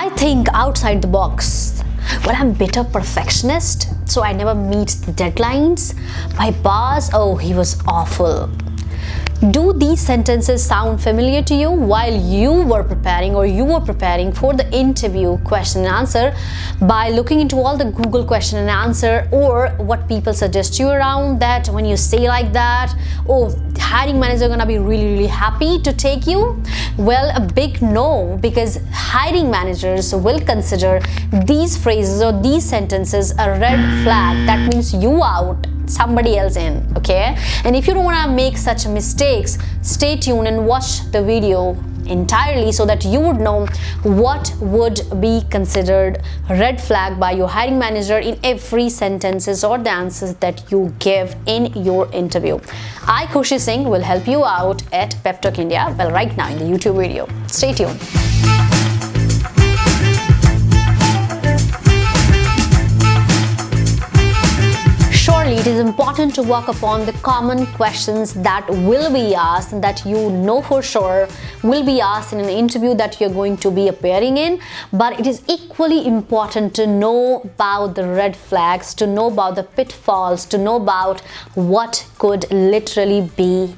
I think outside the box. Well, I'm a bit of perfectionist, so I never meet the deadlines. My boss, oh, he was awful. Do these sentences sound familiar to you while you were preparing for the interview question and answer by looking into all the Google question and answer, or what people suggest you around, that when you say like that, oh, the hiring manager gonna be really happy to take you? Well, a big no, because hiring managers will consider these phrases or these sentences a red flag. That means you out, somebody else in. Okay, and if you don't want to make such mistakes, stay tuned and watch the video entirely so that you would know what would be considered red flag by your hiring manager in every sentences or the answers that you give in your interview. I, Khushi Singh, will help you out at Pep Talk India, well, right now in the YouTube video. Stay tuned. Surely it is important to work upon the common questions that will be asked and that you know for sure will be asked in an interview that you're going to be appearing in. But it is equally important to know about the red flags, to know about the pitfalls, to know about what could literally be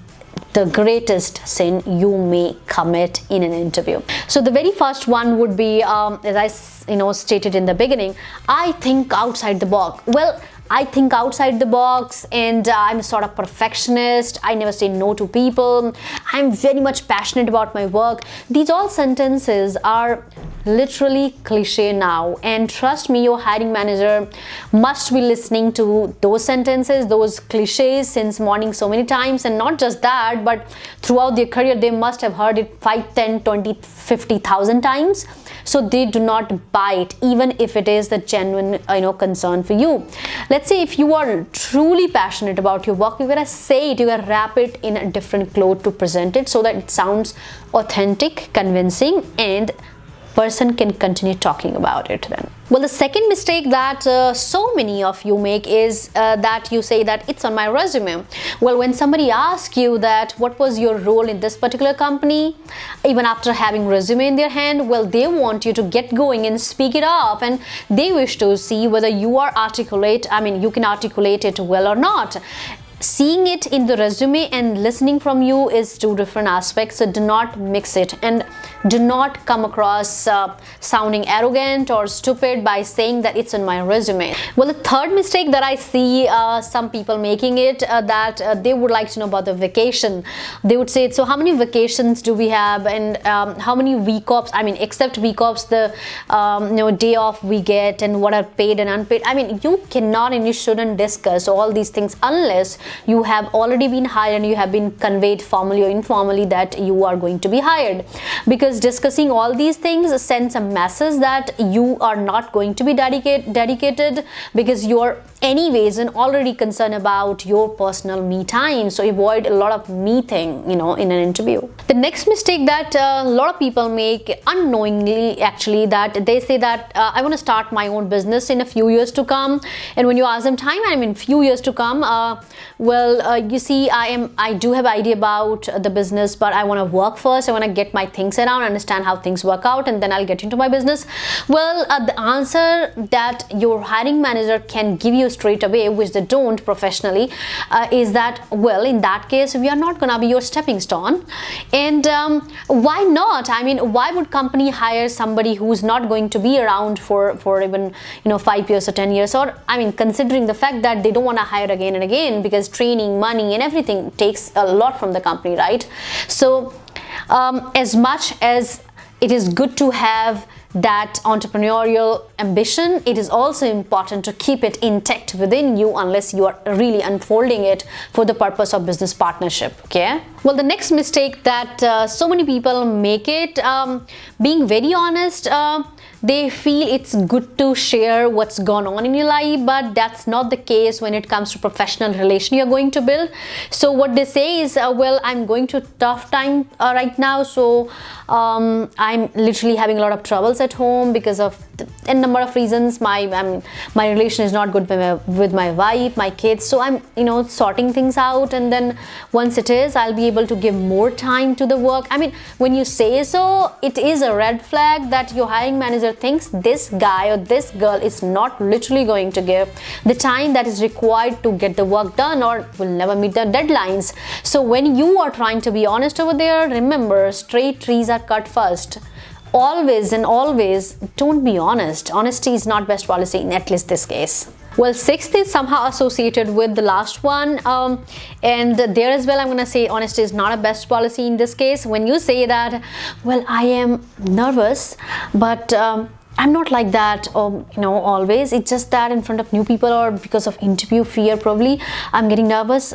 the greatest sin you may commit in an interview. So the very first one would be, as I stated in the beginning, I think outside the box. Well, I think outside the box, and I'm a sort of perfectionist. I never say no to people. I'm very much passionate about my work. These all sentences are literally cliche now, and trust me, your hiring manager must be listening to those sentences, those cliches since morning so many times. And not just that, but throughout their career they must have heard it 5, 10, 20, 50,000 times. So they do not buy it, even if it is the genuine concern for you. Let's say if you are truly passionate about your work, you're gonna say it, you're gonna wrap it in a different cloth to present it so that it sounds authentic, convincing, and person can continue talking about it then. Well, the second mistake that so many of you make is that you say that it's on my resume. Well, when somebody asks you that what was your role in this particular company, even after having resume in their hand, well, they want you to get going and speak it up, and they wish to see whether you are articulate. I mean, you can articulate it well or not. Seeing it in the resume and listening from you is two different aspects, so do not mix it, and do not come across sounding arrogant or stupid by saying that it's in my resume. Well, the third mistake that I see some people making it, that they would like to know about the vacation. They would say, so how many vacations do we have, and how many week offs, I mean, except week offs, the day off we get, and what are paid and unpaid. I mean, you cannot and you shouldn't discuss all these things unless you have already been hired and you have been conveyed formally or informally that you are going to be hired. Because discussing all these things sends a message that you are not going to be dedicated, because you're anyways and already concerned about your personal me time. So avoid a lot of me thing in an interview. The next mistake that a lot of people make unknowingly, actually, that they say that I want to start my own business in a few years to come. And when you ask them time, I mean few years to come, you see, I do have idea about the business, but I want to work first. I want to get my things around, understand how things work out, and then I'll get into my business. Well, the answer that your hiring manager can give you straight away, which they don't professionally, is that, well, in that case, we are not gonna be your stepping stone. And why not? I mean, why would company hire somebody who's not going to be around for even 5 years or 10 years? Or I mean, considering the fact that they don't want to hire again and again, because training, money, and everything takes a lot from the company, right? So as much as it is good to have that entrepreneurial ambition, it is also important to keep it intact within you, unless you are really unfolding it for the purpose of business partnership. Okay, well, the next mistake that so many people make it, being very honest, they feel it's good to share what's gone on in your life, but that's not the case when it comes to professional relation you're going to build. So what they say is, well, I'm going through a tough time right now, so I'm literally having a lot of troubles at at home because of a number of reasons. My relation is not good with my wife, my kids, so I'm sorting things out, and then once it is, I'll be able to give more time to the work. I mean, when you say so, it is a red flag that your hiring manager thinks this guy or this girl is not literally going to give the time that is required to get the work done, or will never meet the deadlines. So when you are trying to be honest over there, remember, straight trees are cut first. Always and always don't be honest. Honesty is not best policy in at least this case. Well, sixth is somehow associated with the last one, and there as well I'm gonna say honesty is not a best policy in this case. When you say that, well, I am nervous, but I'm not like that, always. It's just that in front of new people or because of interview fear, probably I'm getting nervous.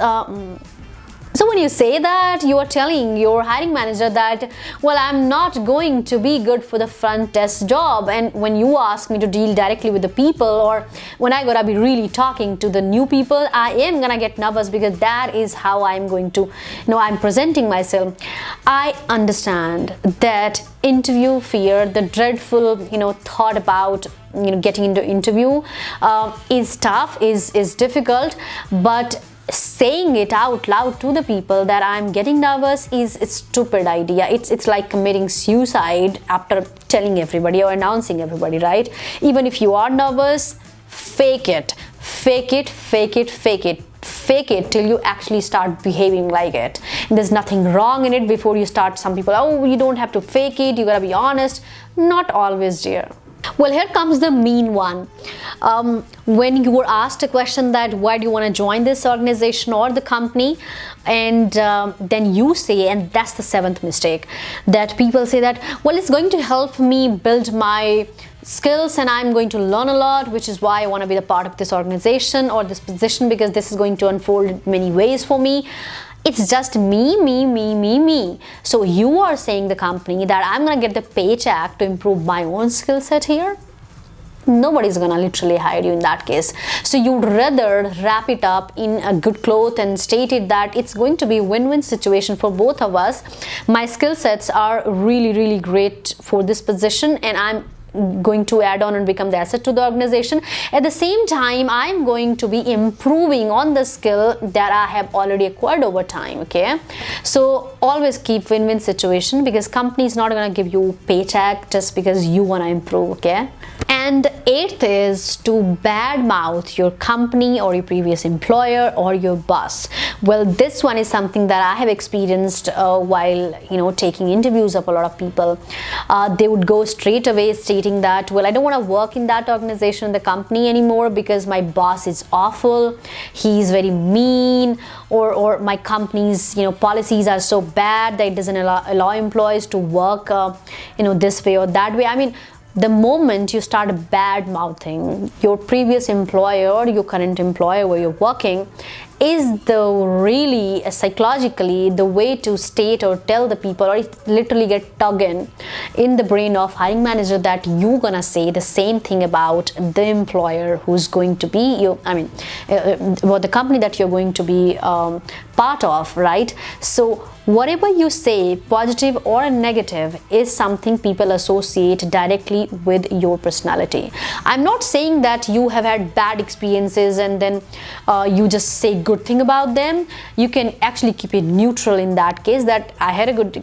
So when you say that, you are telling your hiring manager that, well, I'm not going to be good for the front desk job, and when you ask me to deal directly with the people, or when I gotta be really talking to the new people, I am gonna get nervous because that is how I'm going to, I'm presenting myself. I understand that interview fear, the dreadful, thought about getting into interview is tough, is difficult, but saying it out loud to the people that I'm getting nervous is a stupid idea. It's like committing suicide after telling everybody or announcing everybody, right? Even if you are nervous, fake it till you actually start behaving like it. And there's nothing wrong in it. Before you start, some people, oh, you don't have to fake it, you gotta be honest. Not always, dear. Well, here comes the mean one. When you were asked a question that why do you want to join this organization or the company, and then you say, and that's the seventh mistake, that people say that, well, it's going to help me build my skills and I'm going to learn a lot, which is why I want to be the part of this organization or this position, because this is going to unfold in many ways for me. It's just me. So you are saying the company that I'm gonna get the paycheck to improve my own skill set here? Nobody's gonna literally hire you in that case. So you'd rather wrap it up in a good cloth and state it that it's going to be a win-win situation for both of us. My skill sets are really great for this position, and I'm going to add on and become the asset to the organization. At the same time, I'm going to be improving on the skill that I have already acquired over time. Okay, so always keep win-win situation, because company is not going to give you paycheck just because you want to improve. Okay. And eighth is to badmouth your company or your previous employer or your boss. Well, this one is something that I have experienced while taking interviews of a lot of people. They would go straight away stating that, well, I don't want to work in that organization, the company anymore, because my boss is awful, he's very mean, or my company's policies are so bad that it doesn't allow employees to work this way or that way. I mean, the moment you start bad mouthing your previous employer or your current employer where you're working, is the really psychologically the way to state or tell the people, or literally get tugged in the brain of hiring manager that you're gonna say the same thing about the employer who's going to be you. I mean, the company that you're going to be part of, right? So whatever you say, positive or negative, is something people associate directly with your personality. I'm not saying that you have had bad experiences and then you just say good thing about them. You can actually keep it neutral in that case, that I had a good,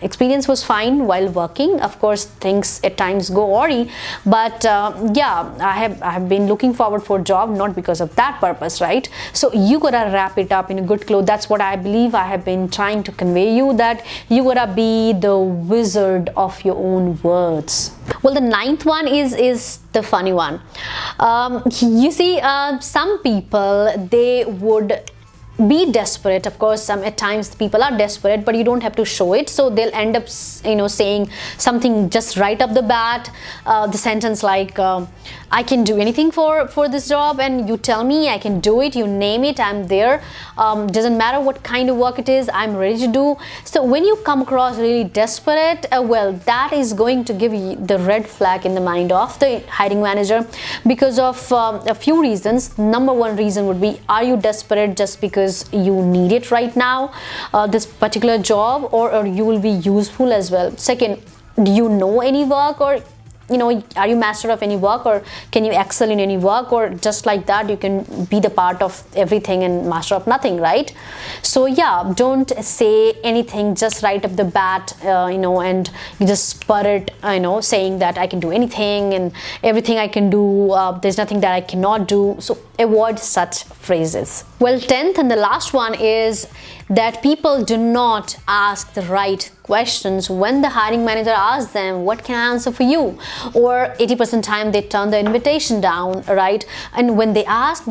experience was fine while working. Of course, things at times go awry, but yeah, I have been looking forward for a job, not because of that purpose, right? So you gotta wrap it up in a good cloth. That's what I believe I have been trying to convey you, that you gotta be the wizard of your own words. Well, the ninth one is the funny one. You see, some people, they would be desperate. Of course, at times people are desperate, but you don't have to show it, so they'll end up saying something just right up the bat, the sentence like, I can do anything for this job, and you tell me I can do it, you name it, I'm there, doesn't matter what kind of work it is, I'm ready to do. So when you come across really desperate, well, that is going to give you the red flag in the mind of the hiring manager, because of a few reasons. Number one reason would be, are you desperate just because you need it right now, this particular job, or you will be useful as well? Second, do you know any work, or are you master of any work, or can you excel in any work, or just like that you can be the part of everything and master of nothing, right? So yeah, don't say anything just right up the bat, and you just spur it, saying that I can do anything and everything I can do, there's nothing that I cannot do. So avoid such phrases. Well, 10th and the last one is that people do not ask the right questions when the hiring manager asks them, what can I answer for you? Or 80% time they turn the invitation down, right? And when they ask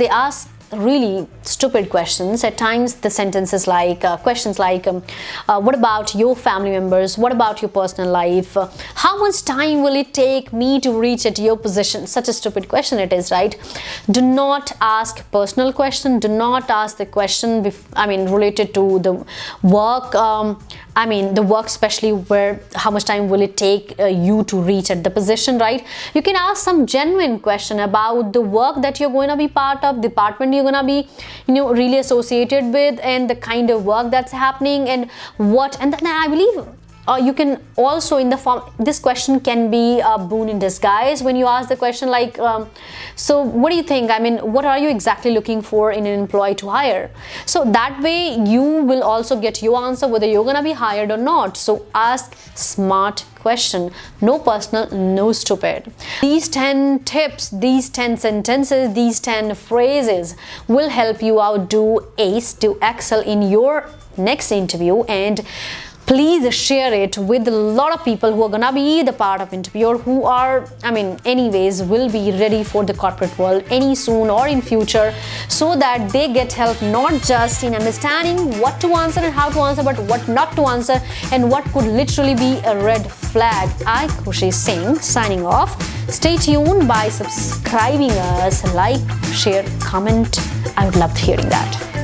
really stupid questions. At times the sentences like questions like what about your family members, what about your personal life, how much time will it take me to reach at your position? Such a stupid question it is, right? Do not ask personal question. Do not ask the question related to the work, the work especially, where how much time will it take you to reach at the position, right? You can ask some genuine question about the work that you're going to be part of, department you're going to be really associated with, and the kind of work that's happening, and then I believe you can also, in the form, this question can be a boon in disguise when you ask the question like, so what do you think? What are you exactly looking for in an employee to hire? So that way you will also get your answer whether you're gonna be hired or not. So ask smart question. No personal, no stupid. These 10 tips, these 10 sentences, these 10 phrases will help you out to excel in your next interview, and please share it with a lot of people who are gonna be the part of interview, or who are anyways will be ready for the corporate world any soon or in future, so that they get help not just in understanding what to answer and how to answer, but what not to answer and what could literally be a red flag. I, Khushi Singh, signing off. Stay tuned by subscribing us, like, share, comment. I would love hearing that.